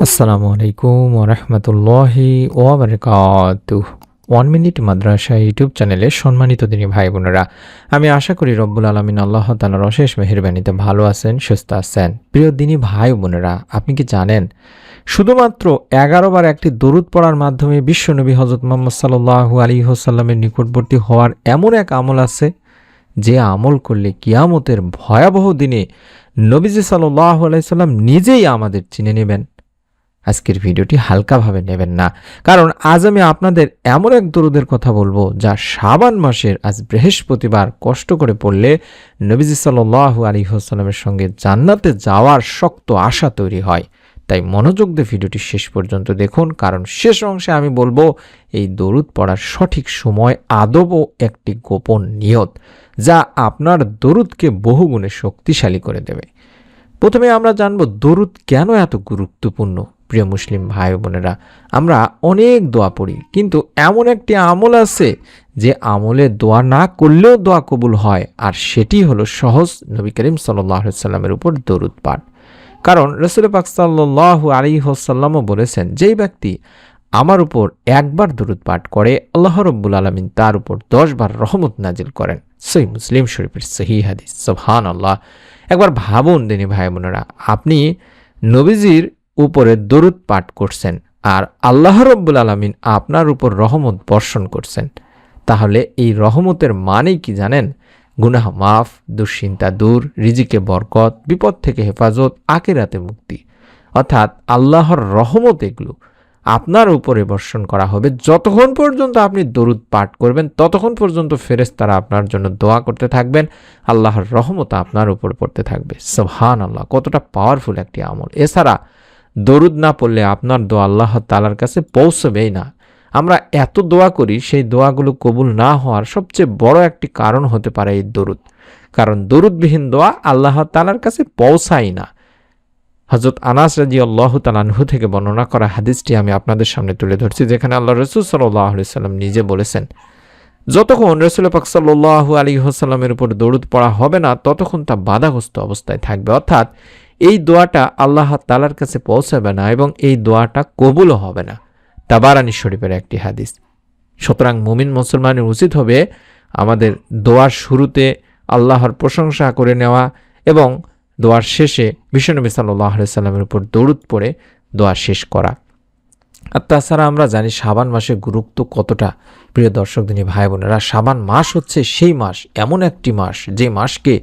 আসসালামু আলাইকুম ওরহমতুল্লাহি ওয়াবারাকাতুহ। 1 মিনিট মাদ্রাসা ইউটিউব চ্যানেলে সম্মানিত দিনী ভাই বোনেরা, আমি আশা করি রব্বুল আলামিন আল্লাহ তাআলার অশেষ মেহেরবানিতে ভালো আছেন, সুস্থ আছেন। প্রিয় দিনী ভাই বোনেরা, আপনি কি জানেন শুধুমাত্র 11 বার একটি দরুদ পড়ার মাধ্যমে বিশ্বনবী হযরত মুহাম্মদ সাল্লাল্লাহু আলাইহি ওয়াসাল্লামের নিকটবর্তী হওয়ার এমন এক আমল আছে, যে আমল করলে কিয়ামতের ভয়াবহ দিনে নবীজি সাল্লাল্লাহু আলাইহি ওয়াসাল্লাম নিজেই আমাদের চিনে নেবেন। আজকের ভিডিওটি হালকাভাবে নেবেন না, কারণ আজ আমি আপনাদের এমন এক দরুদের কথা বলবো যা শাবান মাসের আজ বৃহস্পতিবার কষ্ট করে পড়লে নবীজি সাল্লাল্লাহু আলাইহি ওয়াসাল্লামের সঙ্গে জান্নাতে যাওয়ার শক্ত আশা তৈরি হয়। তাই মনোযোগ দিয়ে ভিডিওটি শেষ পর্যন্ত দেখুন, কারণ শেষ অংশে আমি বলবো এই দরুদ পড়ার সঠিক সময় আদবও একটি গোপন নিয়ত, যা আপনার দরুদকে বহুগুণে শক্তিশালী করে দেবে। প্রথমে আমরা জানব দরুদ কেন এত গুরুত্বপূর্ণ। প্রিয় মুসলিম ভাই বোনেরা, আমরা অনেক দোয়া পড়ি, কিন্তু এমন একটি আমল আছে যে আমলে দোয়া না করলেও দোয়া কবুল হয়, আর সেটি হলো সহজ নবী করিম সাল্লাল্লাহু আলাইহি ওয়াসাল্লামের উপর দরুদ পাঠ। কারণ রাসূল পাক সাল্লাল্লাহু আলাইহি ওয়াসাল্লামও বলেছেন, যেই ব্যক্তি আমার উপর একবার দরুদ পাঠ করে আল্লাহ রাব্বুল আলামিন তার উপর 10 বার রহমত নাজিল করেন। সহিহ মুসলিম শরীফের সহিহ হাদিস। সুবহানাল্লাহ। একবার ভাবুন দিনী ভাই বোনেরা, আপনি নবীজির উপরে দরুদ পাঠ করছেন আর আল্লাহ রাব্বুল আলামিন আপনার উপর রহমত বর্ষণ করছেন, তাহলে এই রহমতের মানে কি জানেন? গুনাহ মাফ, দুশ্চিন্তা দূর, রিজিকে বরকত, বিপদ থেকে হেফাজত, আখিরাতে মুক্তি। অর্থাৎ আল্লাহর রহমত এগুলো আপনার উপরে বর্ষণ করা হবে। যতক্ষণ পর্যন্ত আপনি দরুদ পাঠ করবেন ততক্ষণ পর্যন্ত ফেরেশতারা আপনার জন্য দোয়া করতে থাকবেন, আল্লাহর রহমত আপনার উপর পড়তে থাকবে। সুবহানাল্লাহ, কতটা পাওয়ারফুল একটি আমল। এছাড়া দরুদ না পড়লে আপনার দোয়া আল্লাহ তাআলার কাছে পৌঁছবেই না। আমরা এত দোয়া করি, সেই দোয়াগুলো কবুল না হওয়ার সবচেয়ে বড় একটি কারণ হতে পারে এই দরুদ। কারণ দরুদবিহীন দোয়া আল্লাহ তাআলার কাছে পৌঁছায় না। হযরত আনাস রাদিয়াল্লাহু তাআলা আনহু থেকে বর্ণনা করা হাদিসটি আমি আপনাদের সামনে তুলে ধরছি, যেখানে আল্লাহ রাসূল সাল্লাল্লাহু আলাইহি ওয়াসাল্লাম নিজে বলেছেন, যতক্ষণ রাসূল পাক সাল্লাল্লাহু আলাইহি ওয়াসাল্লামের উপর দরুদ পড়া হবে না ততক্ষণ তা বাধাগ্রস্ত অবস্থায় থাকবে। অর্থাৎ এই দোয়াটা আল্লাহ তাআলার কাছে পৌঁছাবে না এবং এই দোয়াটা কবুলও হবে না। তাবারানী শরীফের একটি হাদিস। সুতরাং মুমিন মুসলমানের উচিত হবে আমাদের দোয়ার শুরুতে আল্লাহর প্রশংসা করে নেওয়া এবং দোয়ার শেষে বিশ্বনবী সাল্লাল্লাহু আলাইহি ওয়াসাল্লামের উপর দরুদ পড়ে দোয়া শেষ করা। আর তাছাড়া আমরা জানি শাবান মাসের গুরুত্ব কতটা। প্রিয় দর্শক দিনী ভাই বোনেরা, শাবান মাস হচ্ছে সেই মাস, এমন একটি মাস যে মাসকে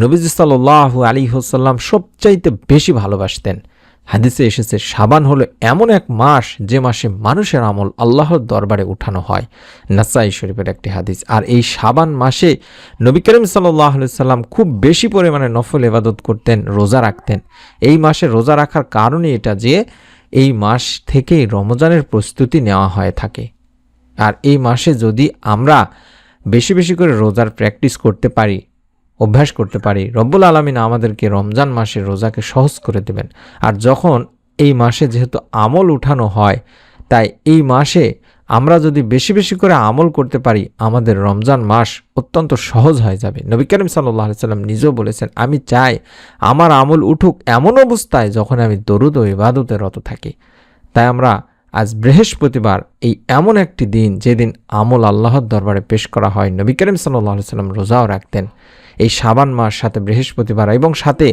নবীজি সাল্লাল্লাহু আলাইহি ওয়াসাল্লাম সবচাইতে বেশি ভালোবাসতেন। হাদিসে এসেছে, শাবান হলো এমন এক মাস যে মাসে মানুষের আমল আল্লাহর দরবারে উঠানো হয়। নাসাই শরীফের একটি হাদিস। আর এই শাবান মাসে নবী করিম সাল্লাল্লাহু আলাইহি ওয়াসাল্লাম খুব বেশি পরিমাণে নফল ইবাদত করতেন, রোজা রাখতেন। এই মাসে রোজা রাখার কারণে এটা যে এই মাস থেকেই রমজানের প্রস্তুতি নেওয়া হয়ে থাকে। আর এই মাসে যদি আমরা বেশি বেশি করে রোজার প্র্যাকটিস করতে পারি, অভ্যাস করতে পারি, রব্বুল আলামিন আমাদেরকে রমজান মাসে রোজাকে সহজ করে দেবেন। আর যখন এই মাসে যেহেতু আমল উঠানো হয়, তাই এই মাসে আমরা যদি বেশি বেশি করে আমল করতে পারি, আমাদের রমজান মাস অত্যন্ত সহজ হয়ে যাবে। নবী করিম সাল্লাল্লাহু আলাইহি ওয়াসাল্লাম নিজেও বলেছেন, আমি চাই আমার আমল উঠুক এমন অবস্থায় যখন আমি দরুদ ও ইবাদতে রত থাকি। তাই আমরা আজ বৃহস্পতিবার, এই এমন একটি দিন যেদিন আমল আল্লাহর দরবারে পেশ করা হয়। নবী করিম সাল্লাল্লাহু আলাইহি ওয়াসাল্লাম রোজাও রাখতেন। এই শাবান মাস সাথে বৃহস্পতিবার এবং সাথে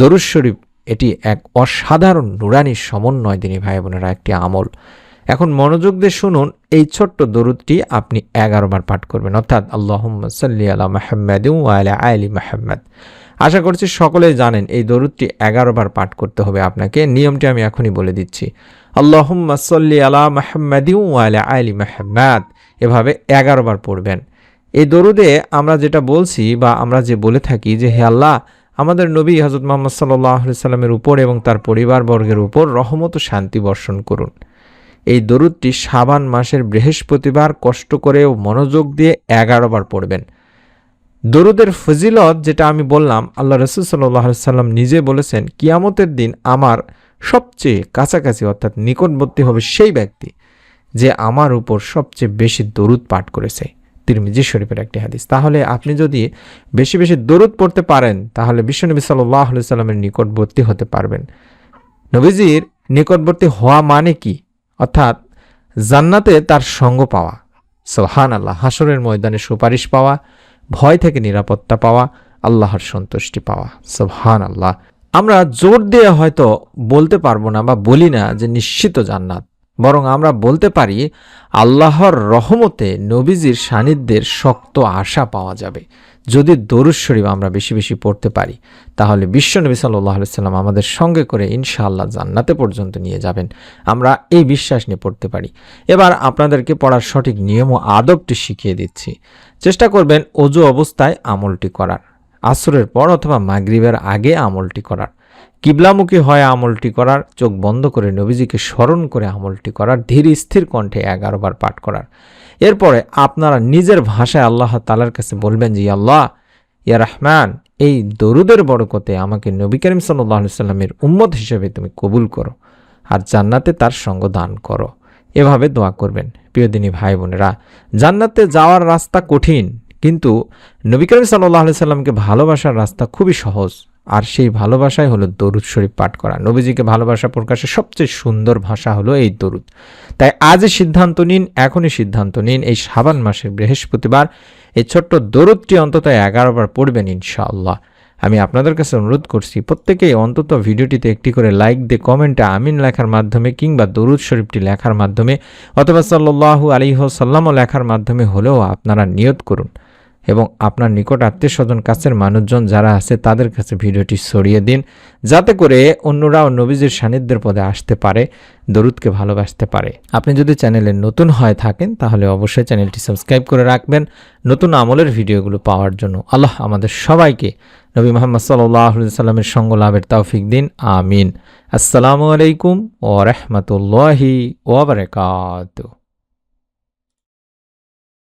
দরুদ শরীফ, এটি এক অসাধারণ নুরানি সমন্বয় দিনী ভাই বোনেরা একটি আমল। এখন মনোযোগ দিয়ে শুনুন, এই ছোট্ট দরুদটি আপনি 11 বার পাঠ করবেন, অর্থাৎ আল্লাহুম্মা সাল্লি আলা মুহাম্মাদ ওয়া আলা আলি মুহাম্মাদ। আশা করছি সকলেই জানেন এই দরুদটি 11 বার পাঠ করতে হবে আপনাকে। নিয়মটি আমি এখনই বলে দিচ্ছি। আল্লাহুম্মা সাল্লি আলা মুহাম্মাদ ওয়া আলা আলি মুহাম্মাদ, এভাবে 11 বার পড়বেন। এই দরুদে আমরা যেটা বলছি বা আমরা যে বলে থাকি যে, হে আল্লাহ, আমাদের নবী হযরত মুহাম্মদ সাল্লাল্লাহু আলাইহি ওয়াসাল্লামের উপর এবং তার পরিবারবর্গের উপর রহমত ও শান্তি বর্ষণ করুন। এই দরুদটি শাবান মাসের বৃহস্পতিবার কষ্ট করে ও মনোযোগ দিয়ে 11 বার পড়বেন। দরুদের ফজিলত যেটা আমি বললাম, আল্লাহ রাসূল সাল্লাল্লাহু আলাইহি ওয়াসাল্লাম নিজে বলেছেন, কিয়ামতের দিন আমার সবচেয়ে কাছাকাছি অর্থাৎ নিকটবর্তী হবে সেই ব্যক্তি যে আমার উপর সবচেয়ে বেশি দরুদ পাঠ করেছে। তিরমিজি শরীফের একটি হাদিস। তাহলে আপনি যদি বেশি বেশি দরুদ পড়তে পারেন, তাহলে বিশ্বনবী সাল্লাল্লাহু আলাইহি ওয়াসাল্লামের নিকটবর্তী হতে পারবেন। নবীজির নিকটবর্তী হওয়া মানে কি? অর্থাৎ জান্নাতে তার সঙ্গ পাওয়া, সুবহানাল্লাহ, হাসরের ময়দানে সুপারিশ পাওয়া, ভয় থেকে নিরাপত্তা পাওয়া, আল্লাহর সন্তুষ্টি পাওয়া, সুবহানাল্লাহ। আমরা জোর দিয়ে হয়তো বলতে পারবো না বা বলি না যে নিশ্চিত জান্নাত, বরং আমরা বলতে পারি আল্লাহর রহমতে নবীজির সান্নিধ্যের শক্ত আশা পাওয়া যাবে। যদি দরুদ শরীফ আমরা বেশি বেশি পড়তে পারি, তাহলে বিশ্বনবী সাল্লাল্লাহু আলাইহি সাল্লাম আমাদের সঙ্গে করে ইনশাআল্লাহ জান্নাতে পর্যন্ত নিয়ে যাবেন। আমরা এই বিশ্বাস নিয়ে পড়তে পারি। এবার আপনাদেরকে পড়ার সঠিক নিয়ম ও আদবটি শিখিয়ে দিচ্ছি। চেষ্টা করবেন ওযু অবস্থায় আমলটি করার, আসরের পর অথবা মাগরিবের আগে আমলটি করার, কিবলামুখী হয় আমলটি করার, চোখ বন্ধ করে নবীজিকে স্মরণ করে আমলটি করার, ধীর স্থির কণ্ঠে 11 বার পাঠ করার। এরপরে আপনারা নিজের ভাষায় আল্লাহ তাআলার কাছে বলবেন যে আল্লাহ, ইয়া রহমান, এই দরুদের বরকতে আমাকে নবী করিম সাল্লাল্লাহু আলাইহি সাল্লামের উম্মত হিসেবে তুমি কবুল করো আর জান্নাতে তার সঙ্গ দান করো। এভাবে দোয়া করবেন। প্রিয় দিনী ভাই বোনেরা, জান্নাতে যাওয়ার রাস্তা কঠিন, কিন্তু নবী করিম সাল্লাল্লাহু আলাইহি সাল্লামকে ভালোবাসার রাস্তা খুবই সহজ। আর সেই ভালোবাসাই হলো দরুদ শরীফ পাঠ করা। নবীজিকে ভালোবাসা প্রকাশের সবচেয়ে সুন্দর ভাষা হলো এই দরুদ। তাই আজই সিদ্ধান্ত নিন, এখনই সিদ্ধান্ত নিন, এই শাবান মাসের বৃহস্পতিবার এই ছোট্ট দরুদটি অন্তত 11 বার পড়বেন ইনশাআল্লাহ। আমি আপনাদের কাছে অনুরোধ করছি, প্রত্যেকেই অন্তত ভিডিওটিতে একটি করে লাইক দিয়ে কমেন্টে আমিন লেখার মাধ্যমে কিংবা দরুদ শরীফটি লেখার মাধ্যমে অথবা সাল্লাল্লাহু আলাইহি ওয়াসাল্লাম লেখার মাধ্যমে হলেও আপনারা নিয়ত করুন এবং আপনার নিকট আত্মীয় স্বজন কাছের মানুষজন যারা আছে তাদের কাছে ভিডিওটি ছড়িয়ে দিন, যাতে করে অন্যরাও নবীজির সান্নিধ্যের পদে আসতে পারে, দরুদকে ভালোবাসতে পারে। আপনি যদি চ্যানেলে নতুন হয়ে থাকেন তাহলে অবশ্যই চ্যানেলটি সাবস্ক্রাইব করে রাখবেন নতুন আমলের ভিডিওগুলো পাওয়ার জন্য। আল্লাহ আমাদের সবাইকে নবী মুহাম্মদ সাল্লাল্লাহু আলাইহি সাল্লামের সঙ্গ লাভের তৌফিক দিন, আমিন। আসসালামু আলাইকুম ওয়া রাহমাতুল্লাহি ওয়া বারাকাতুহু।